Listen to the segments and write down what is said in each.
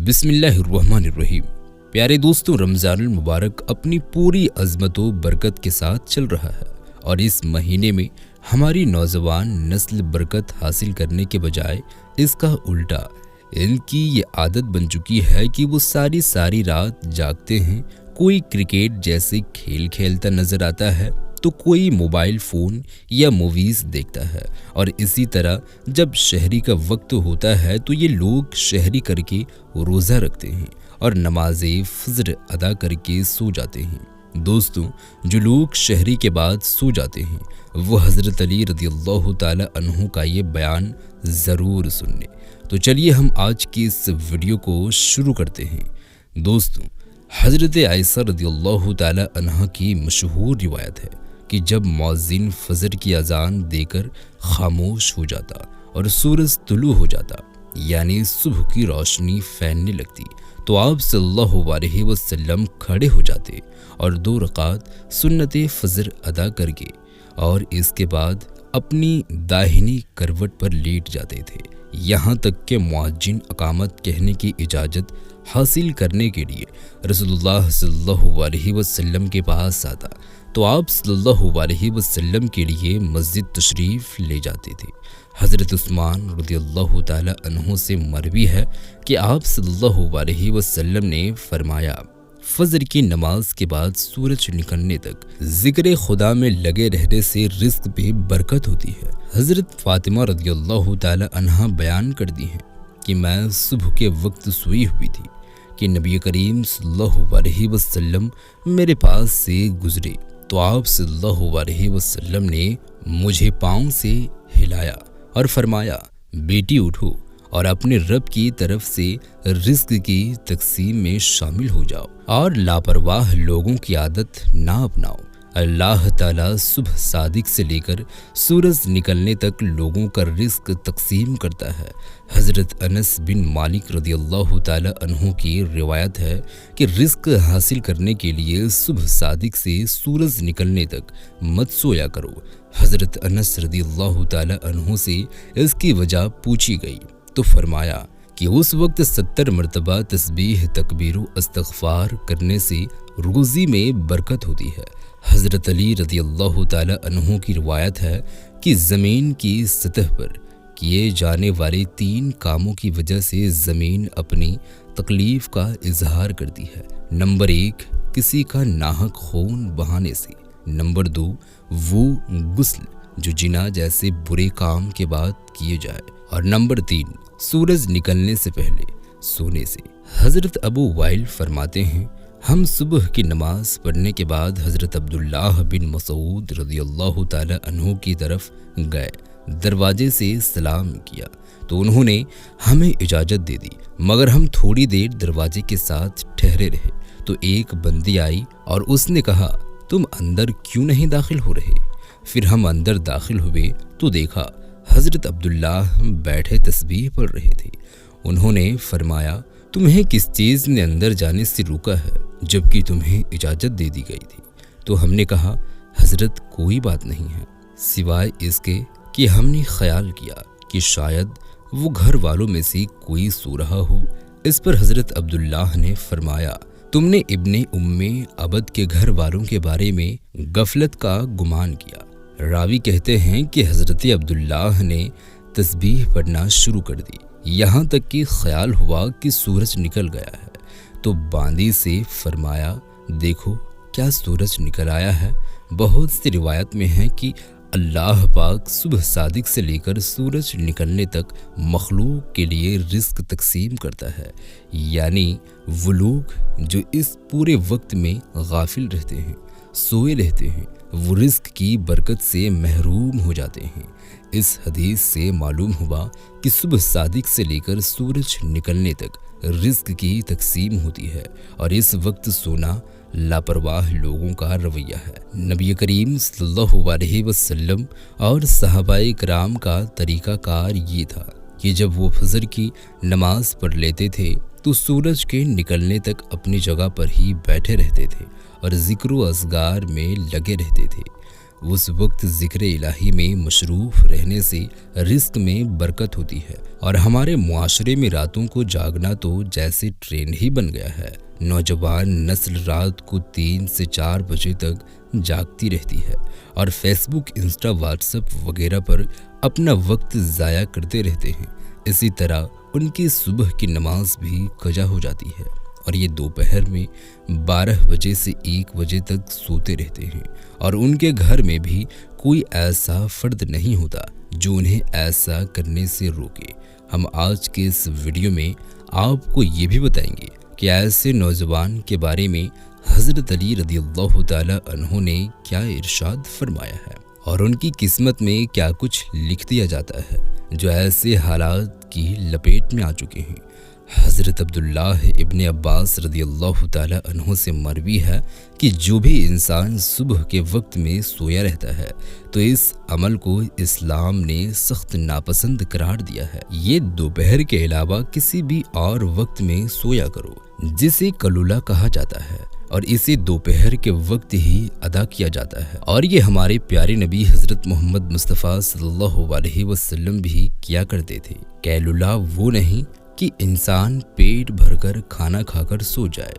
बिस्मिल्लाहिर्रहमानिर्रहीम। प्यारे दोस्तों, रमज़ानुल मुबारक अपनी पूरी अज़मत व बरकत के साथ चल रहा है और इस महीने में हमारी नौजवान नस्ल बरकत हासिल करने के बजाय इसका उल्टा इनकी ये आदत बन चुकी है कि वो सारी सारी रात जागते हैं। कोई क्रिकेट जैसे खेल खेलता नजर आता है तो कोई मोबाइल फ़ोन या मूवीज़ देखता है, और इसी तरह जब शहरी का वक्त होता है तो ये लोग शहरी करके रोज़ा रखते हैं और नमाज फज्र अदा करके सो जाते हैं। दोस्तों, जो लोग शहरी के बाद सो जाते हैं वो हज़रत अली रज़ियल्लाहु ताला अन्हु का ये बयान ज़रूर सुन लें। तो चलिए हम आज की इस वीडियो को शुरू करते हैं। दोस्तों, हज़रत आयशा रज़ियल्लाहु ताला अन्हा की मशहूर रिवायत है कि जब मुअज्जिन फजर की अजान देकर खामोश हो जाता और सूरज तुलू हो जाता, यानी सुबह की रोशनी फैलने लगती, तो आप सल्लल्लाहु अलैहि वसल्लम खड़े हो जाते और 2 रकात सुन्नत फजर अदा करके और इसके बाद अपनी दाहिनी करवट पर लेट जाते थे। यहाँ तक कि मुअज्जिन अकामत कहने की इजाज़त हासिल करने के लिए रसूलुल्लाह सल्लल्लाहु अलैहि वसल्लम के पास आता तो आप सल्लल्लाहु अलैहि वसल्लम के लिए मस्जिद तशरीफ़ ले जाते थे। हज़रत उस्मान रज़ियल्लाहु ताला अन्हु से मरवी है कि आप सल्लल्लाहु अलैहि वसल्लम ने फरमाया, फजर की नमाज के बाद सूरज निकलने तक जिक्र खुदा में लगे रहने से रिज़्क़ पे बरकत होती है। हज़रत फ़ातिमा रज़ियल्लाहु ताला अन्हा बयान करती हैं कि मैं सुबह के वक्त सोई हुई थी कि नबी करीम सल्लल्लाहु अलैहि वसल्लम मेरे पास से गुजरे तो आप सल्लल्लाहु अलैहि वसल्लम ने मुझे पाँव से हिलाया और फरमाया, बेटी उठो और अपने रब की तरफ से रिज़्क़ की तकसीम में शामिल हो जाओ और लापरवाह लोगों की आदत ना अपनाओ। अल्लाह ताला सुबह सादिक से लेकर सूरज निकलने तक लोगों का रिज़्क़ तकसीम करता है। हज़रत अनस बिन मालिक रज़ियल्लाहु ताला अन्हु की रिवायत है कि रिज़्क़ हासिल करने के लिए सुबह सादिक से सूरज निकलने तक मत सोया करो। हज़रत अनस रज़ियल्लाहु ताला अन्हु से इसकी वजह पूछी गई तो फरमाया कि उस वक्त 70 मरतबा तस्बीह तकबीर इस्तग़फ़ार करने से रोज़ी में बरकत होती है। हज़रत अली रज़ियल्लाहु ताला अन्हु की रिवायत है कि ज़मीन की सतह पर किए जाने वाले 3 कामों की वजह से ज़मीन अपनी तकलीफ़ का इजहार करती है। नंबर 1, किसी का नाहक खून बहाने से। नंबर 2, वो गुस्ल जो जिना जैसे बुरे काम के बाद किए जाए। और नंबर 3, सूरज निकलने से पहले सोने से। हज़रत अबू वाइल फरमाते हैं, हम सुबह की नमाज पढ़ने के बाद हज़रत अब्दुल्लाह बिन मसूद रज़ियल्लाहु ताला अन्हु की तरफ गए। दरवाजे से सलाम किया तो उन्होंने हमें इजाज़त दे दी, मगर हम थोड़ी देर दरवाजे के साथ ठहरे रहे तो एक बंदी आई और उसने कहा, तुम अंदर क्यों नहीं दाखिल हो रहे? फिर हम अंदर दाखिल हुए तो देखा हज़रत अब्दुल्लाह बैठे तस्बीह पढ़ रहे थे। उन्होंने फरमाया, तुम्हें किस चीज़ ने अंदर जाने से रोका है जबकि तुम्हें इजाज़त दे दी गई थी? तो हमने कहा, हज़रत कोई बात नहीं है सिवाय इसके कि हमने ख्याल किया कि शायद वो घर वालों में से कोई सो रहा हो। इस पर हज़रत अब्दुल्लाह ने फरमाया, तुमने इब्ने उम्मे अबद के घर वालों के बारे में गफलत का गुमान किया। रावी कहते हैं कि हज़रत अब्दुल्लाह ने तस्बीह पढ़ना शुरू कर दी, यहाँ तक कि ख्याल हुआ कि सूरज निकल गया है। तो बांदी से फरमाया, देखो क्या सूरज निकल आया है। बहुत सी रिवायत में है कि अल्लाह पाक सुबह सादिक से लेकर सूरज निकलने तक मखलूक के लिए रिज़्क़ तकसीम करता है, यानी वो लोग जो इस पूरे वक्त में गाफिल रहते हैं, सोए रहते हैं, वो रिज़्क़ की बरकत से महरूम हो जाते हैं। इस हदीस से मालूम हुआ कि सुबह सादिक से लेकर सूरज निकलने तक रिज़्क़ की तकसीम होती है और इस वक्त सोना लापरवाह लोगों का रवैया है। नबी करीम सल्लल्लाहु अलैहि वसल्लम और सहाबाए किराम का तरीक़ाकार ये था कि जब वो फजर की नमाज पढ़ लेते थे तो सूरज के निकलने तक अपनी जगह पर ही बैठे रहते थे और ज़िक्र व असगार में लगे रहते थे। उस वक्त ज़िक्र इलाही में मशरूफ़ रहने से रिस्क में बरकत होती है। और हमारे मुआशरे में रातों को जागना तो जैसे ट्रेंड ही बन गया है। नौजवान नस्ल रात को 3 से 4 बजे तक जागती रहती है और फेसबुक, इंस्टा, व्हाट्सएप वगैरह पर अपना वक्त ज़ाया करते रहते हैं। इसी तरह उनकी सुबह की नमाज भी कज़ा हो जाती है और ये दोपहर में 12 बजे से 1 बजे तक सोते रहते हैं। और उनके घर में भी कोई ऐसा फर्द नहीं होता जो उन्हें ऐसा करने से रोके। हम आज के इस वीडियो में आपको ये भी बताएंगे कि ऐसे नौजवान के बारे में हज़रत अली रज़ियल्लाहु ताला अन्हु ने क्या इरशाद फरमाया है और उनकी किस्मत में क्या कुछ लिख दिया जाता है जो ऐसे हालात की लपेट में आ चुके हैं। हज़रत अब्दुल्लाह इब्न अब्बास रज़ियल्लाहु ताला अन्हु से मरवी है कि जो भी इंसान सुबह के वक्त में सोया रहता है तो इस अमल को इस्लाम ने सख्त नापसंद करार दिया है। ये दोपहर के अलावा किसी भी और वक्त में सोया करो, जिसे कलूला कहा जाता है, और इसे दोपहर के वक्त ही अदा किया जाता है। और ये हमारे प्यारे नबी हज़रत मोहम्मद मुस्तफ़ा सल्लल्लाहु अलैहि वसल्लम भी किया करते थे। कैलुला वो नहीं कि इंसान पेट भरकर खाना खाकर सो जाए।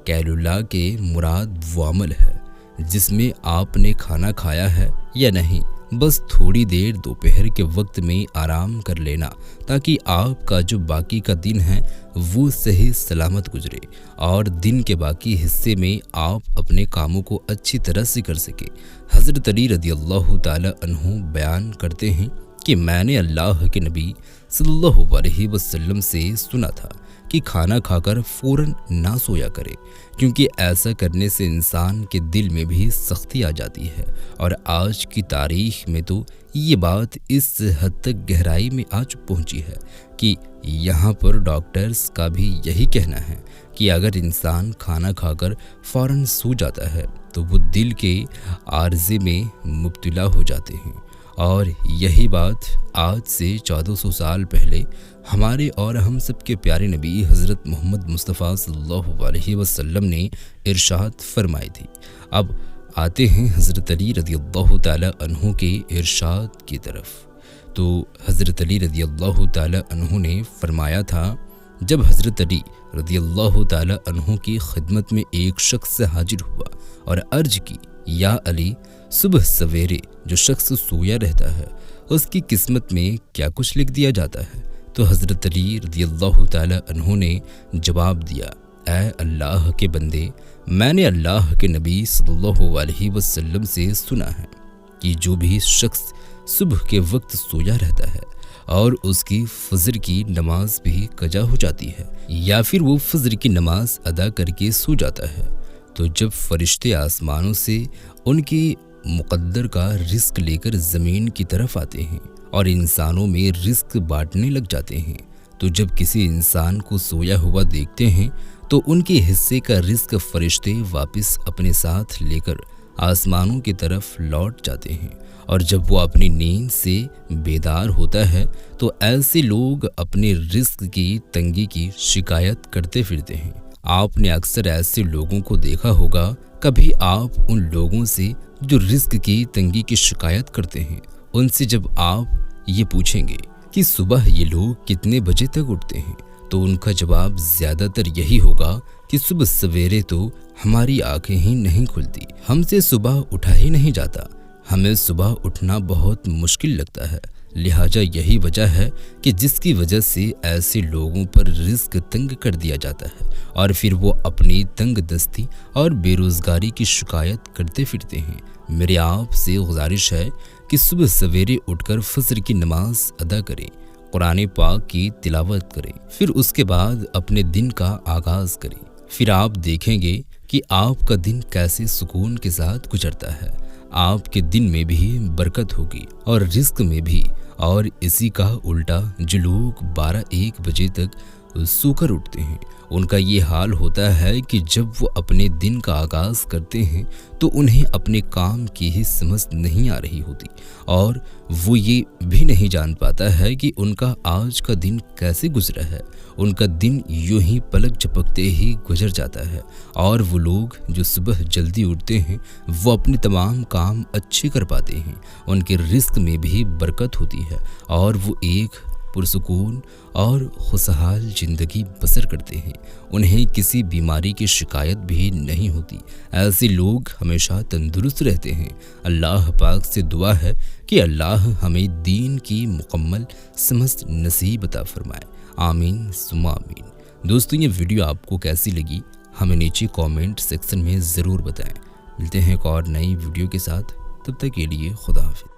कैलुला के मुराद वो अमल है जिसमें आपने खाना खाया है या नहीं, बस थोड़ी देर दोपहर के वक्त में आराम कर लेना ताकि आपका जो बाकी का दिन है वो सही सलामत गुजरे और दिन के बाकी हिस्से में आप अपने कामों को अच्छी तरह से कर सके। हज़रत अली रज़ियल्लाहु ताला अन्हु बयान करते हैं कि मैंने अल्लाह के नबी सल्लल्लाहु अलैहि वसल्लम से सुना था कि खाना खाकर फ़ौरन ना सोया करे, क्योंकि ऐसा करने से इंसान के दिल में भी सख्ती आ जाती है। और आज की तारीख में तो ये बात इस हद तक गहराई में आज पहुंची है कि यहाँ पर डॉक्टर्स का भी यही कहना है कि अगर इंसान खाना खाकर फ़ौरन सो जाता है तो वो दिल के आर्जे में मुब्तला हो जाते हैं। और यही बात आज से 1400 साल पहले हमारे और हम सब के प्यारे नबी हज़रत मोहम्मद मुस्तफ़ा सल्लल्लाहु अलैहि वसल्लम ने इरशाद फरमाई थी। अब आते हैं हज़रत अली रज़ियल्लाहु ताला अन्हु के इरशाद की तरफ। तो हज़रत अली रज़ियल्लाहु ताला अन्हु ने फरमाया था, जब हज़रत अली रज़ियल्लाहु ताला अन्हु की खिदमत में एक शख्स हाजिर हुआ और अर्ज की, या अली, सुबह सवेरे जो शख्स सोया रहता है उसकी किस्मत में क्या कुछ लिख दिया जाता है? तो हज़रत अली रज़ियल्लाहु ताला अन्हु ने जवाब दिया, ऐ अल्लाह के बंदे, मैंने अल्लाह के नबी सल्लल्लाहु अलैहि वसल्लम से सुना है कि जो भी शख्स सुबह के वक्त सोया रहता है और उसकी फजर की नमाज भी कज़ा हो जाती है या फिर वो फजर की नमाज अदा करके सो जाता है, तो जब फरिश्ते आसमानों से उनकी मुक़द्दर का रिस्क लेकर ज़मीन की तरफ आते हैं और इंसानों में रिस्क बांटने लग जाते हैं, तो जब किसी इंसान को सोया हुआ देखते हैं तो उनके हिस्से का रिस्क फरिश्ते वापस अपने साथ लेकर आसमानों की तरफ लौट जाते हैं। और जब वो अपनी नींद से बेदार होता है तो ऐसे लोग अपने रिस्क की तंगी की शिकायत करते फिरते हैं। आपने अक्सर ऐसे लोगों को देखा होगा। कभी आप उन लोगों से जो रिस्क की तंगी की शिकायत करते हैं, उनसे जब आप ये पूछेंगे कि सुबह ये लोग कितने बजे तक उठते हैं, तो उनका जवाब ज़्यादातर यही होगा कि सुबह सवेरे तो हमारी आंखें ही नहीं खुलती, हमसे सुबह उठा ही नहीं जाता, हमें सुबह उठना बहुत मुश्किल लगता है। लिहाजा यही वजह है कि जिसकी वजह से ऐसे लोगों पर रिस्क तंग कर दिया जाता है और फिर वो अपनी तंग दस्ती और बेरोज़गारी की शिकायत करते फिरते हैं। मेरे आप से गुजारिश है कि सुबह सवेरे उठकर फजर की नमाज अदा करें, कुरान पाक की तिलावत करें, फिर उसके बाद अपने दिन का आगाज़ करें। फिर आप देखेंगे कि आपका दिन कैसे सुकून के साथ गुजरता है। आपके दिन में भी बरकत होगी और रिस्क में भी। और इसी का उल्टा जो लोग 12-1 बजे तक सोकर उठते हैं, उनका ये हाल होता है कि जब वो अपने दिन का आगाज़ करते हैं तो उन्हें अपने काम की ही समझ नहीं आ रही होती और वो ये भी नहीं जान पाता है कि उनका आज का दिन कैसे गुजरा है। उनका दिन यूं ही पलक झपकते ही गुजर जाता है। और वो लोग जो सुबह जल्दी उठते हैं वो अपने तमाम काम अच्छे कर पाते हैं, उनके रिस्क में भी बरकत होती है और वो एक पुरसुकून और खुशहाल ज़िंदगी बसर करते हैं। उन्हें किसी बीमारी की शिकायत भी नहीं होती। ऐसे लोग हमेशा तंदुरुस्त रहते हैं। अल्लाह पाक से दुआ है कि अल्लाह हमें दीन की मुकम्मल समझ नसीब अता फरमाए। आमीन सुम्मा आमीन। दोस्तों, ये वीडियो आपको कैसी लगी हमें नीचे कमेंट सेक्शन में ज़रूर बताएं। मिलते हैं एक और नई वीडियो के साथ, तब तक के लिए खुदा हाफिज़।